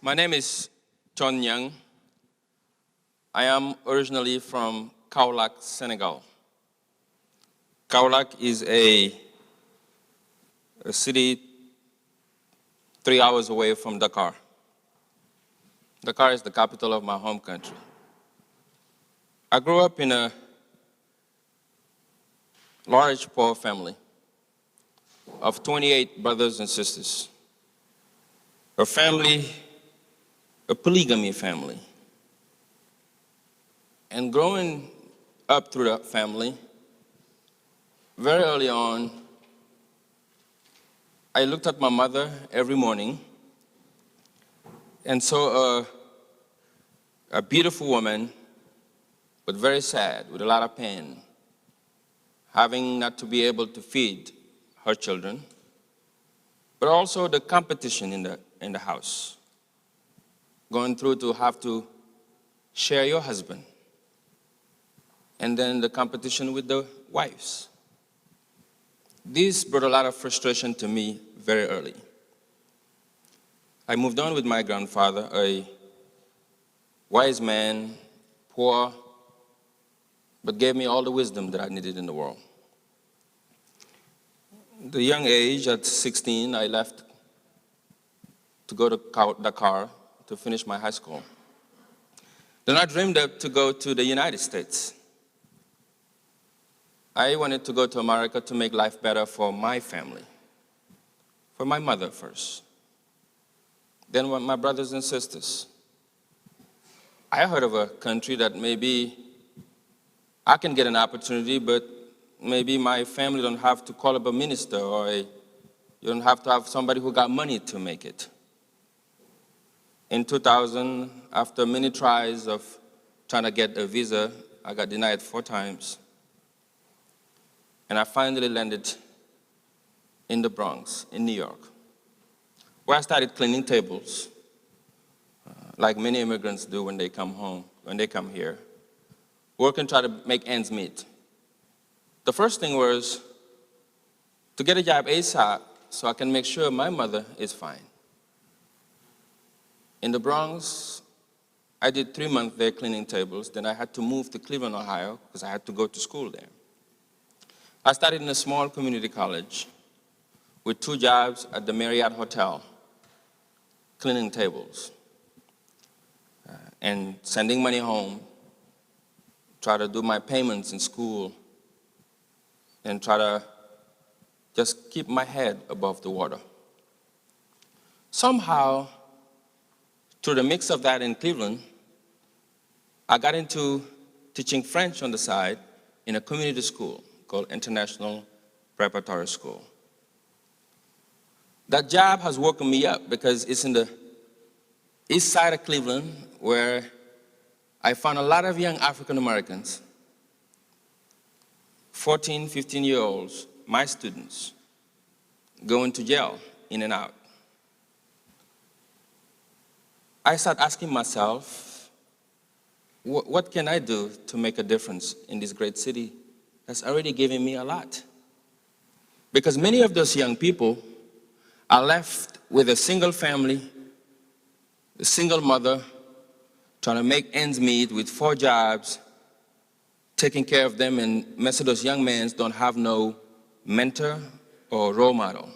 My name is Thione Niang. I am originally from Kaolack, Senegal. Kaolack is a city 3 hours away from Dakar. Dakar is the capital of my home country. I grew up in a large poor family of 28 brothers and sisters. A polygamy family. And growing up through that family, very early on, I looked at my mother every morning and saw a beautiful woman, but very sad, with a lot of pain, having not to be able to feed her children, but also the competition in the house, going through to have to share your husband, and then the competition with the wives. This brought a lot of frustration to me very early. I moved on with my grandfather, a wise man, poor, but gave me all the wisdom that I needed in the world. At the young age, at 16, I left to go to Dakar to finish my high school. Then I dreamed up to go to the United States. I wanted to go to America to make life better for my family, for my mother first, then my brothers and sisters. I heard of a country that maybe I can get an opportunity, but maybe my family don't have to call up a minister, or you don't have to have somebody who got money to make it. In 2000, after many tries of trying to get a visa, I got denied 4 times. And I finally landed in the Bronx, in New York, where I started cleaning tables, like many immigrants do when they come home, when they come here, work and try to make ends meet. The first thing was to get a job ASAP so I can make sure my mother is fine. In the Bronx, I did 3 months there cleaning tables. Then I had to move to Cleveland, Ohio, because I had to go to school there. I started in a small community college with 2 jobs at the Marriott Hotel, cleaning tables, and sending money home, try to do my payments in school, and try to just keep my head above the water. Somehow, through the mix of that in Cleveland, I got into teaching French on the side in a community school called International Preparatory School. That job has woken me up because it's in the east side of Cleveland, where I found a lot of young African Americans, 14, 15-year-olds, my students, going to jail, in and out. I started asking myself, what can I do to make a difference in this great city that's already giving me a lot? Because many of those young people are left with a single family, a single mother, trying to make ends meet with 4 jobs, taking care of them, and most of those young men don't have no mentor or role model.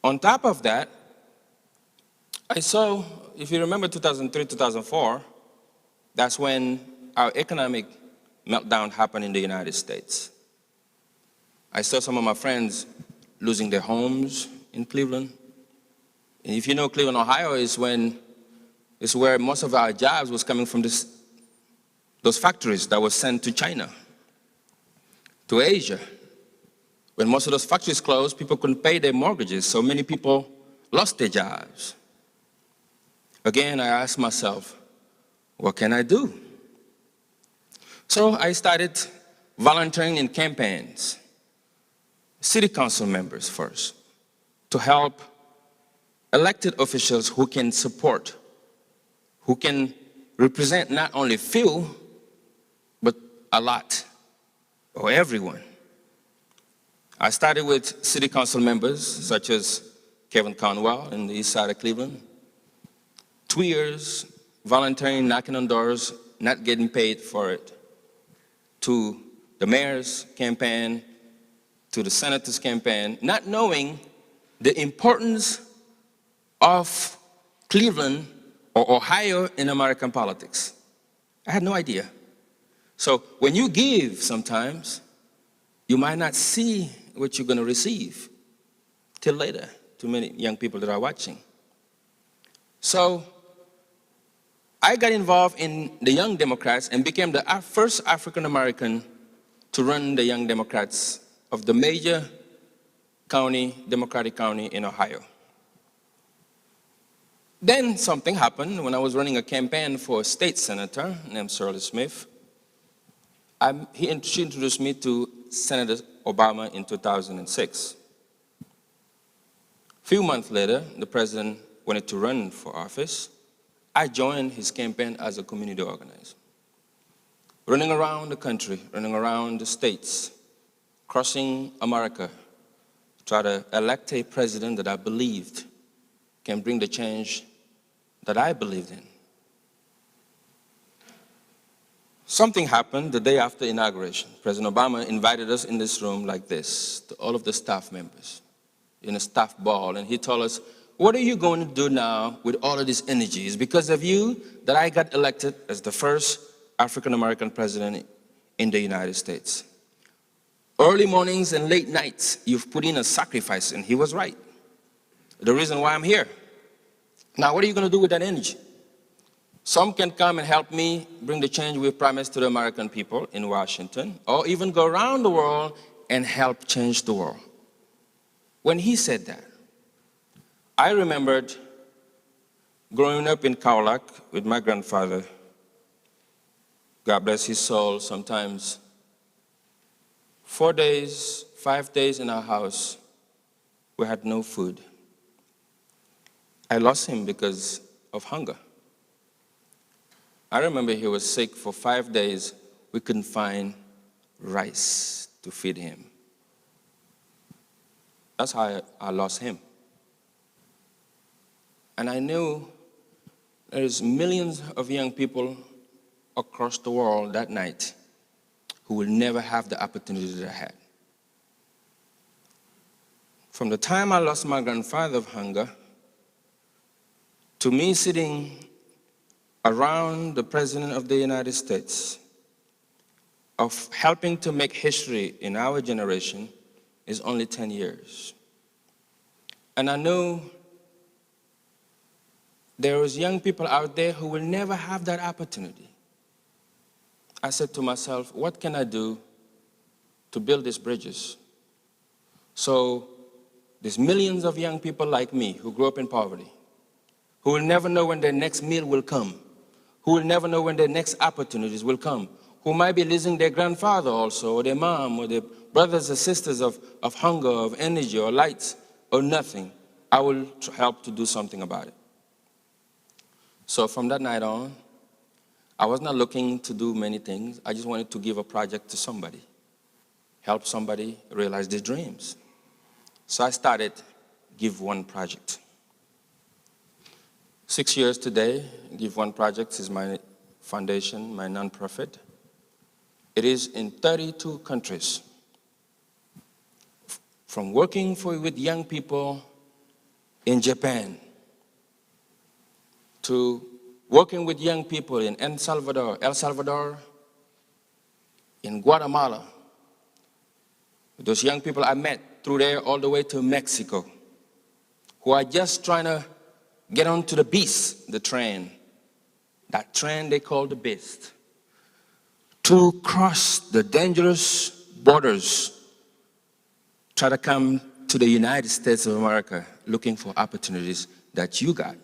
On top of that, I saw, if you remember 2003, 2004, that's when our economic meltdown happened in the United States. I saw some of my friends losing their homes in Cleveland. And if you know Cleveland, Ohio, is where most of our jobs was coming from those factories that were sent to China, to Asia. When most of those factories closed, people couldn't pay their mortgages, so many people lost their jobs. Again, I asked myself, what can I do? So I started volunteering in campaigns, city council members first, to help elected officials who can support, who can represent not only few, but a lot, or everyone. I started with city council members such as Kevin Conwell in the east side of Cleveland, 2 years, volunteering, knocking on doors, not getting paid for it, to the mayor's campaign, to the senator's campaign, not knowing the importance of Cleveland or Ohio in American politics. I had no idea. So when you give sometimes, you might not see what you're going to receive till later, to many young people that are watching. So I got involved in the Young Democrats and became the first African American to run the Young Democrats of the major county, Democratic county in Ohio. Then something happened when I was running a campaign for a state senator named Shirley Smith. She introduced me to Senator Obama in 2006. A few months later, the president wanted to run for office. I joined his campaign as a community organizer, running around the country, running around the states, crossing America, try to elect a president that I believed can bring the change that I believed in. Something happened the day after inauguration. President Obama invited us in this room like this, to all of the staff members, in a staff ball, and he told us, what are you going to do now with all of this energy? It's because of you that I got elected as the first African-American president in the United States. Early mornings and late nights, you've put in a sacrifice, and he was right. The reason why I'm here. Now, what are you going to do with that energy? Some can come and help me bring the change we've promised to the American people in Washington, or even go around the world and help change the world. When he said that, I remembered growing up in Cowlack with my grandfather. God bless his soul. Sometimes 4 days, 5 days in our house, we had no food. I lost him because of hunger. I remember he was sick for 5 days. We couldn't find rice to feed him. That's how I lost him. And I knew there's millions of young people across the world that night who will never have the opportunity that I had. From the time I lost my grandfather of hunger, to me sitting around the President of the United States, of helping to make history in our generation, is only 10 years. And I knew there was young people out there who will never have that opportunity. I said to myself, what can I do to build these bridges? So there's millions of young people like me who grew up in poverty, who will never know when their next meal will come, who will never know when their next opportunities will come, who might be losing their grandfather also, or their mom, or their brothers or sisters of hunger, of energy, or lights, or nothing. I will help to do something about it. So from that night on, I was not looking to do many things. I just wanted to give a project to somebody, help somebody realize their dreams. So I started Give1 Project. 6 years today, Give1 Project is my foundation, my nonprofit. It is in 32 countries. From working with young people in Japan, to working with young people in El Salvador, in Guatemala. Those young people I met through there all the way to Mexico, who are just trying to get onto the beast, the train, that train they call the beast, to cross the dangerous borders, try to come to the United States of America looking for opportunities that you got.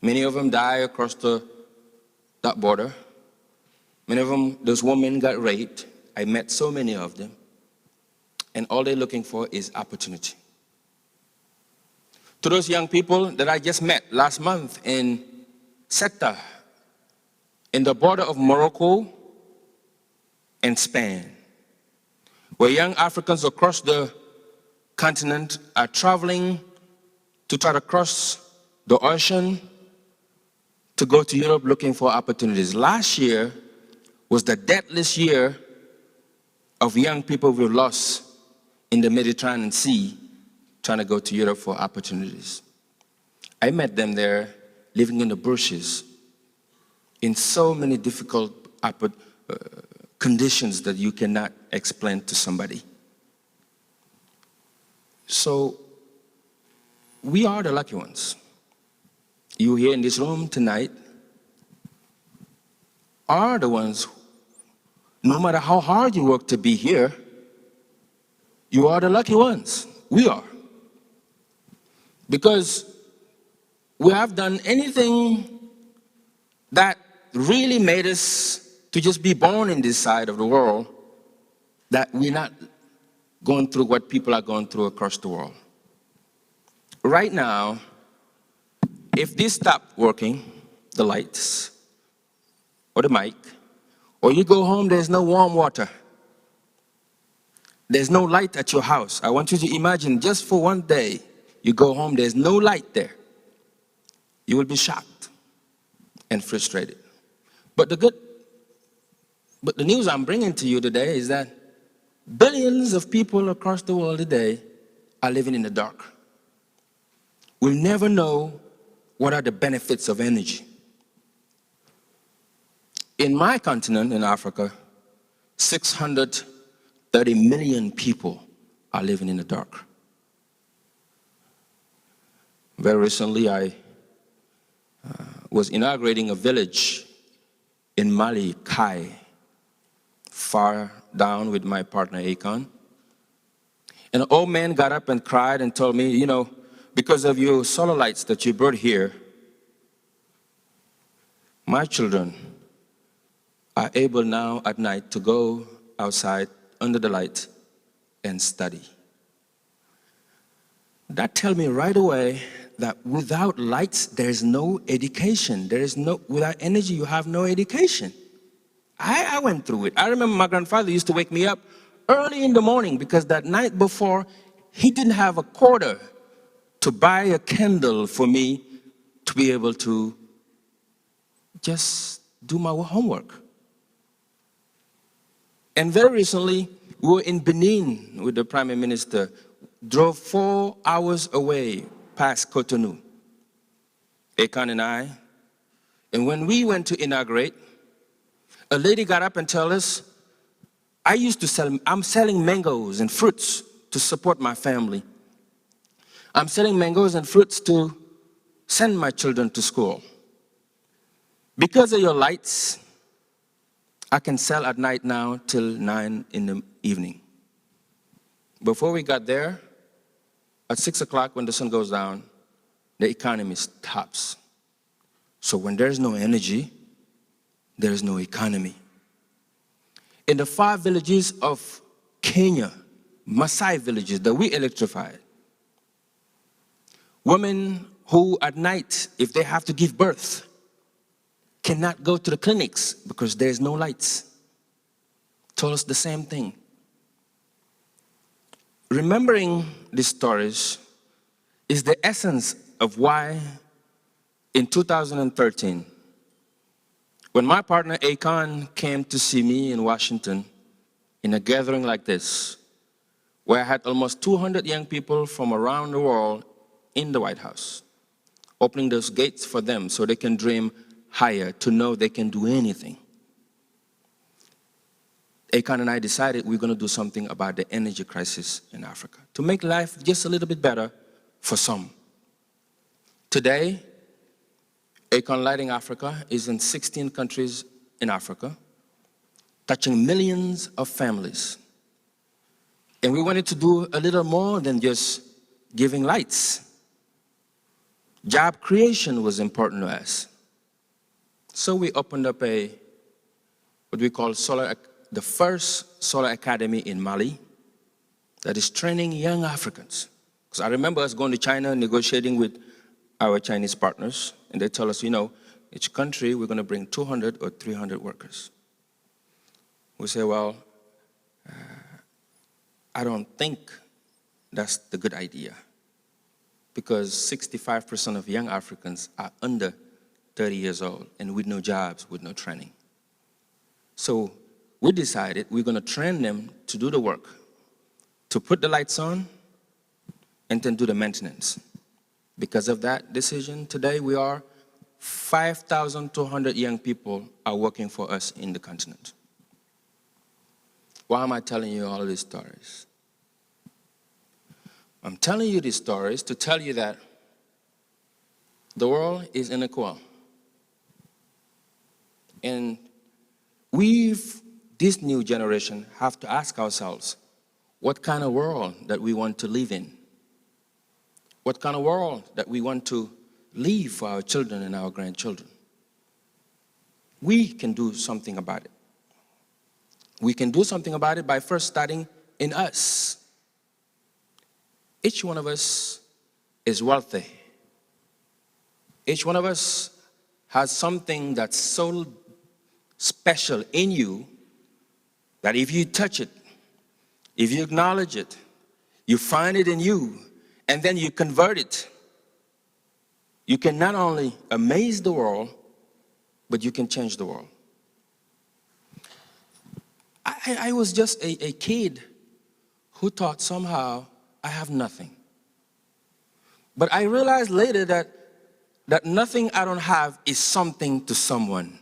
Many of them die across that border. Many of them, those women got raped. I met so many of them. And all they're looking for is opportunity. To those young people that I just met last month in Ceuta, in the border of Morocco and Spain, where young Africans across the continent are traveling to try to cross the ocean to go to Europe looking for opportunities. Last year was the deathless year of young people we lost in the Mediterranean Sea trying to go to Europe for opportunities. I met them there living in the bushes in so many difficult conditions that you cannot explain to somebody. So we are the lucky ones. You here in this room tonight are the ones, no matter how hard you work to be here, you are the lucky ones. We are. Because we have done anything that really made us to just be born in this side of the world, that we're not going through what people are going through across the world. Right now, if this stopped working, the lights or the mic, or you go home, there's no warm water, there's no light at your house. I want you to imagine just for one day, you go home, there's no light there. You will be shocked and frustrated. But the news I'm bringing to you today is that billions of people across the world today are living in the dark. We'll never know what are the benefits of energy. In my continent, in Africa, 630 million people are living in the dark. Very recently, I was inaugurating a village in Mali, Kai, far down with my partner, Akon. And an old man got up and cried and told me, you know, because of your solar lights that you brought here, my children are able now at night to go outside under the light and study. That tells me right away that without lights, there is no education. Without energy, you have no education. I went through it. I remember my grandfather used to wake me up early in the morning because that night before, he didn't have a quarter to buy a candle for me to be able to just do my homework. And very recently, we were in Benin with the Prime Minister, drove 4 hours away past Cotonou, Akon and I. And when we went to inaugurate, a lady got up and told us, I'm selling mangoes and fruits to support my family. I'm selling mangoes and fruits to send my children to school. Because of your lights, I can sell at night now till 9 in the evening. Before we got there, at 6 o'clock when the sun goes down, the economy stops. So when there's no energy, there is no economy. In the 5 villages of Kenya, Maasai villages that we electrified, women who at night, if they have to give birth, cannot go to the clinics because there's no lights, told us the same thing. Remembering these stories is the essence of why in 2013, when my partner Akon came to see me in Washington in a gathering like this, where I had almost 200 young people from around the world in the White House, opening those gates for them so they can dream higher, to know they can do anything. Akon and I decided we're going to do something about the energy crisis in Africa, to make life just a little bit better for some. Today, Akon Lighting Africa is in 16 countries in Africa, touching millions of families. And we wanted to do a little more than just giving lights. Job creation was important to us. So we opened up what we call the first solar academy in Mali that is training young Africans. Because I remember us going to China, negotiating with our Chinese partners, and they tell us, you know, each country, we're going to bring 200 or 300 workers. We say, well, I don't think that's the good idea, because 65% of young Africans are under 30 years old, and with no jobs, with no training. So we decided we're going to train them to do the work, to put the lights on, and then do the maintenance. Because of that decision, today we are 5,200 young people are working for us in the continent. Why am I telling you all of these stories? I'm telling you these stories to tell you that the world is unequal. And this new generation, have to ask ourselves, what kind of world that we want to live in? What kind of world that we want to leave for our children and our grandchildren? We can do something about it. We can do something about it by first starting in us. Each one of us is wealthy. Each one of us has something that's so special in you that if you touch it, if you acknowledge it, you find it in you, and then you convert it, you can not only amaze the world, but you can change the world. I was just a kid who thought somehow I have nothing. But I realized later that nothing I don't have is something to someone.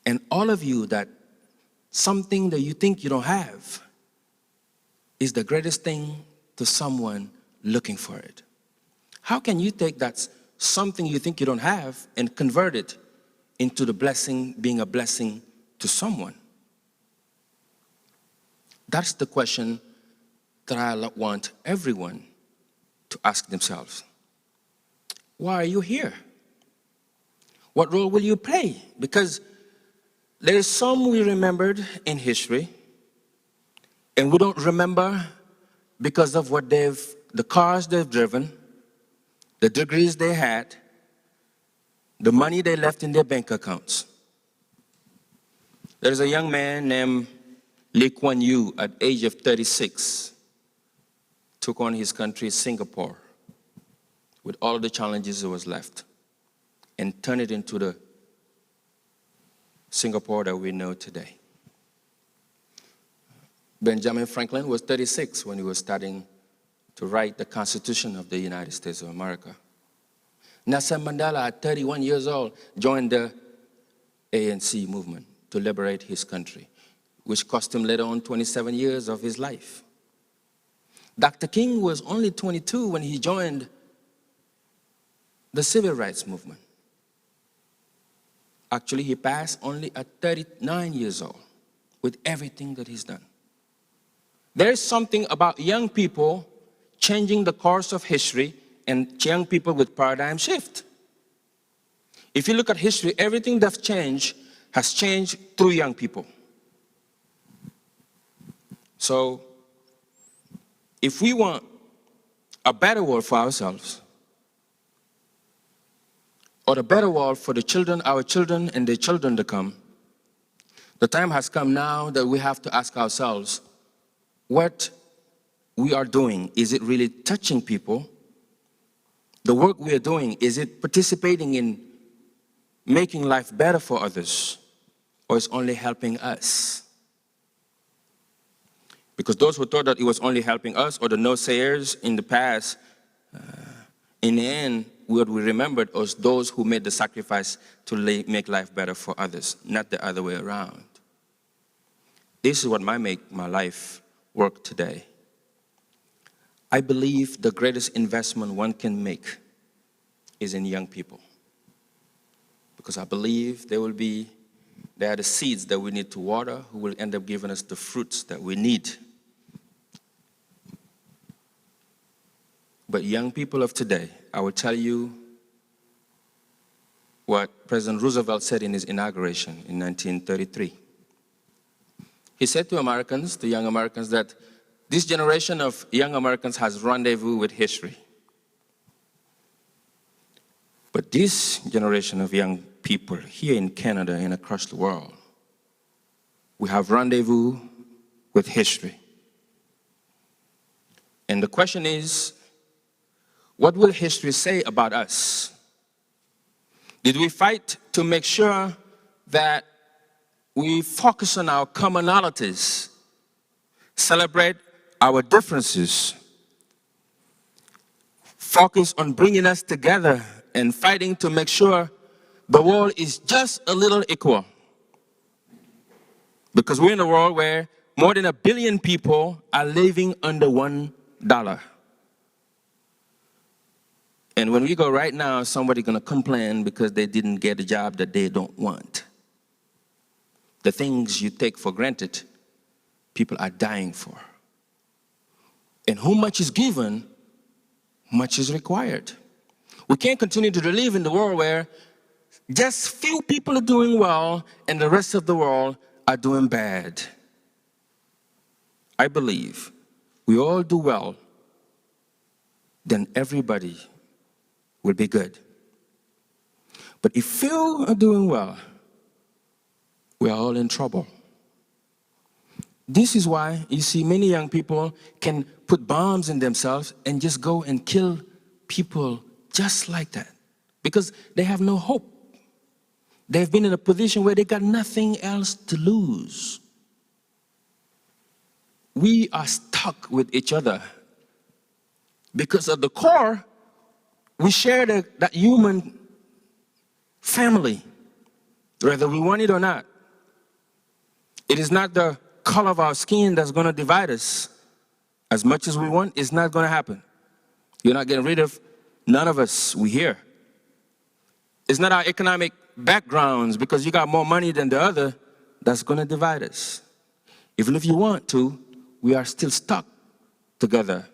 And all of you, that something that you think you don't have is the greatest thing to someone looking for it. How can you take that something you think you don't have and convert it into the blessing, being a blessing to someone? That's the question that I want everyone to ask themselves. Why are you here? What role will you play? Because there's some we remembered in history, and we don't remember because of the cars they've driven, the degrees they had, the money they left in their bank accounts. There's a young man named Lee Kuan Yew at the age of 36, took on his country, Singapore, with all the challenges that was left, and turned it into the Singapore that we know today. Benjamin Franklin was 36 when he was starting to write the Constitution of the United States of America. Nelson Mandela, at 31 years old, joined the ANC movement to liberate his country, which cost him later on 27 years of his life. Dr. King was only 22 when he joined the civil rights movement. Actually, he passed only at 39 years old with everything that he's done. There's something about young people changing the course of history and young people with paradigm shift. If you look at history, everything that's changed has changed through young people. So, if we want a better world for ourselves, or a better world for the children, our children, and their children to come, the time has come now that we have to ask ourselves, what we are doing, is it really touching people? The work we are doing, is it participating in making life better for others, or is only helping us? Because those who thought that it was only helping us, or the no-sayers in the past, in the end, what we remembered was those who made the sacrifice to make life better for others, not the other way around. This is what might make my life work today. I believe the greatest investment one can make is in young people. Because I believe they are the seeds that we need to water, who will end up giving us the fruits that we need. But young people of today, I will tell you what President Roosevelt said in his inauguration in 1933. He said to Americans, to young Americans, that this generation of young Americans has rendezvous with history. But this generation of young people here in Canada and across the world, we have rendezvous with history. And the question is, what will history say about us Did we fight to make sure that we focus on our commonalities, celebrate our differences, focus on bringing us together and fighting to make sure the world is just a little equal? Because we're in a world where more than 1 billion people are living under $1. And when we go right now, somebody's gonna complain because they didn't get a job that they don't want. The things you take for granted, people are dying for. And who much is given, much is required. We can't continue to live in the world where just few people are doing well and the rest of the world are doing bad. I believe we all do well, then everybody will be good. But if few are doing well, we are all in trouble. This is why you see many young people can put bombs in themselves and just go and kill people just like that, because they have no hope. They've been in a position where they got nothing else to lose. We are stuck with each other because at the core, we share that human family, whether we want it or not. It is not the color of our skin that's going to divide us. As much as we want, it's not going to happen. You're not getting rid of none of us. We're here. It's not our economic backgrounds because you got more money than the other that's going to divide us. Even if you want to, we are still stuck together.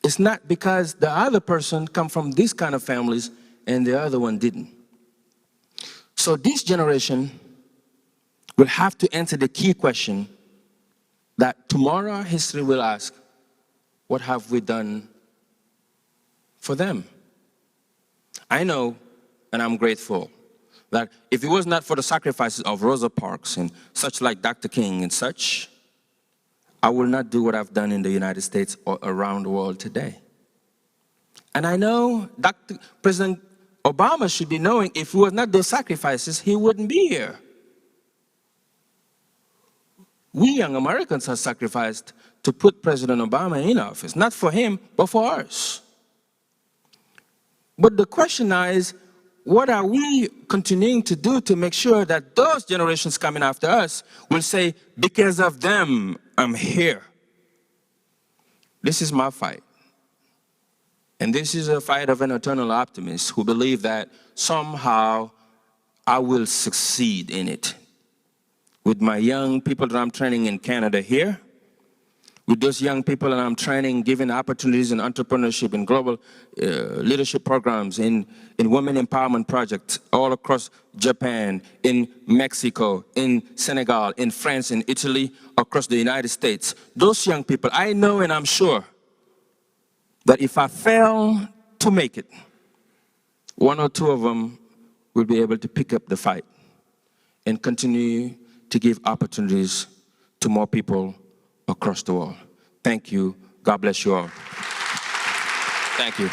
It's not because the other person come from this kind of families and the other one didn't. So this generation will have to answer the key question that tomorrow history will ask: what have we done for them? I know, and I'm grateful, that if it was not for the sacrifices of Rosa Parks and such like Dr. King and such, I will not do what I've done in the United States or around the world today. And I know President Obama should be knowing if it was not those sacrifices, he wouldn't be here. We young Americans have sacrificed to put President Obama in office, not for him, but for us. But the question now is, what are we continuing to do to make sure that those generations coming after us will say, because of them, I'm here? This is my fight. And this is a fight of an eternal optimist who believe that somehow I will succeed in it. With my young people that I'm training in Canada here, with those young people that I'm training, giving opportunities in entrepreneurship and global leadership programs, in women empowerment projects all across Japan, in Mexico, in Senegal, in France, in Italy, across the United States. Those young people, I know and I'm sure that if I fail to make it, one or two of them will be able to pick up the fight and continue to give opportunities to more people across the world. Thank you. God bless you all. Thank you.